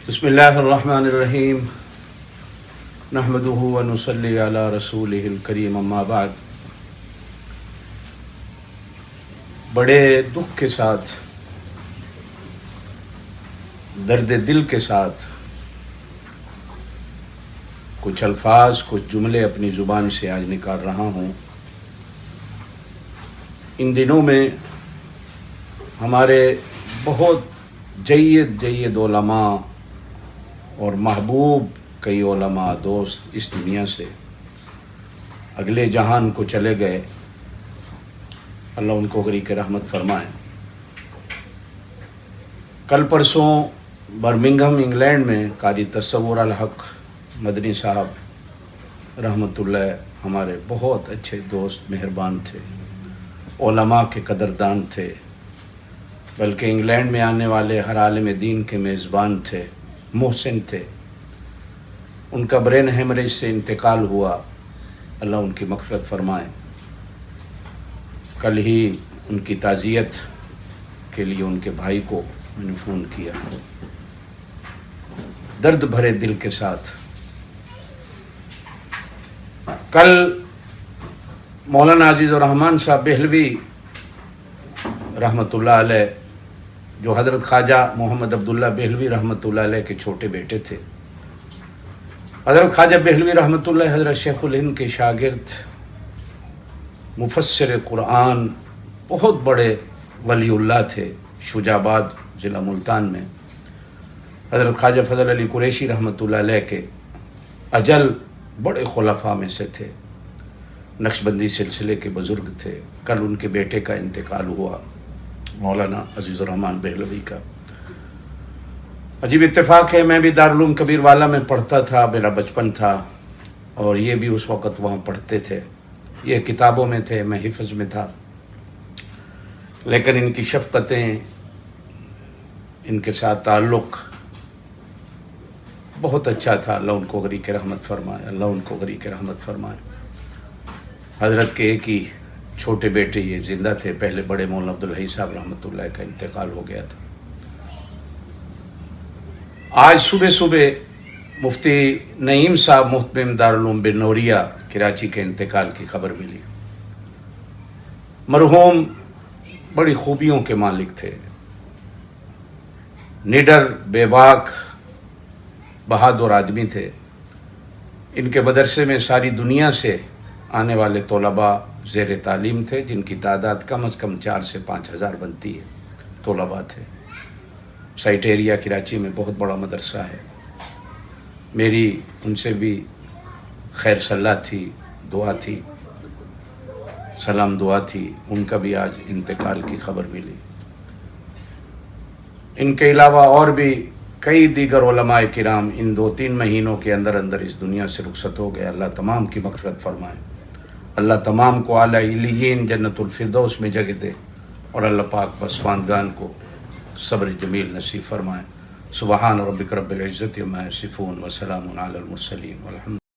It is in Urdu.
بسم اللہ الرحمن الرحیم نحمده ونصلی علی رسولہ الکریم اما بعد۔ بڑے دکھ کے ساتھ، درد دل کے ساتھ کچھ الفاظ، کچھ جملے اپنی زبان سے آج نکال رہا ہوں۔ ان دنوں میں ہمارے بہت جید علماء اور محبوب کئی علماء دوست اس دنیا سے اگلے جہان کو چلے گئے، اللہ ان کو غریق رحمت فرمائے۔ کل پرسوں برمنگھم انگلینڈ میں قاری تصور الحق مدنی صاحب رحمۃ اللہ ہمارے بہت اچھے دوست، مہربان تھے، علماء کے قدردان تھے، بلکہ انگلینڈ میں آنے والے ہر عالم دین کے میزبان تھے، محسن تھے۔ ان کا برین ہیمریج سے انتقال ہوا، اللہ ان کی مغفرت فرمائے۔ کل ہی ان کی تعزیت کے لیے ان کے بھائی کو میں نے فون کیا، درد بھرے دل کے ساتھ۔ کل مولانا عزیز الرحمان صاحب بہلوی رحمۃ اللہ علیہ، جو حضرت خواجہ محمد عبداللہ بہلوی رحمۃ اللہ علیہ کے چھوٹے بیٹے تھے، حضرت خواجہ بہلوی رحمۃ اللہ حضرت شیخ الہند کے شاگرد، مفسر قرآن، بہت بڑے ولی اللہ تھے، شجاع آباد ضلع ملتان میں۔ حضرت خواجہ فضل علی قریشی رحمۃ اللہ علیہ کے اجل بڑے خلفاء میں سے تھے، نقشبندی سلسلے کے بزرگ تھے۔ کل ان کے بیٹے کا انتقال ہوا، مولانا عزیز الرحمان بہلوی کا۔ عجیب اتفاق ہے، میں بھی دارالعلوم کبیر والا میں پڑھتا تھا، میرا بچپن تھا، اور یہ بھی اس وقت وہاں پڑھتے تھے۔ یہ کتابوں میں تھے، میں حفظ میں تھا، لیکن ان کی شفقتیں، ان کے ساتھ تعلق بہت اچھا تھا، اللہ ان کو غریق رحمت فرمائے، اللہ ان کو غریق رحمت فرمائے۔ حضرت کے ایک ہی چھوٹے بیٹے یہ زندہ تھے، پہلے بڑے مولانا عبدالحی صاحب رحمۃ اللہ کا انتقال ہو گیا تھا۔ آج صبح مفتی نعیم صاحب محتمم دارالعلوم بنوریہ کراچی کے انتقال کی خبر ملی۔ مرحوم بڑی خوبیوں کے مالک تھے، نڈر، بے باک، بہادر آدمی تھے۔ ان کے مدرسے میں ساری دنیا سے آنے والے طلباء زیر تعلیم تھے، جن کی تعداد کم از کم 4 سے 5 ہزار بنتی ہے، طلباء تھے۔ سائٹ ایریا کراچی میں بہت بڑا مدرسہ ہے۔ میری ان سے بھی خیر صلاح تھی، دعا تھی، سلام دعا تھی۔ ان کا بھی آج انتقال کی خبر ملی۔ ان کے علاوہ اور بھی کئی دیگر علماء کرام ان 2-3 مہینوں کے اندر اس دنیا سے رخصت ہو گئے۔ اللہ تمام کی مغفرت فرمائے، اللہ تمام کو اعلیٰ علیین جنت الفردوس میں جگہ دے، اور اللہ پاک پسماندگان کو صبر جمیل نصیب فرمائے۔ سبحان ربک رب العزت عما یصفون وسلام علی المرسلین والحمد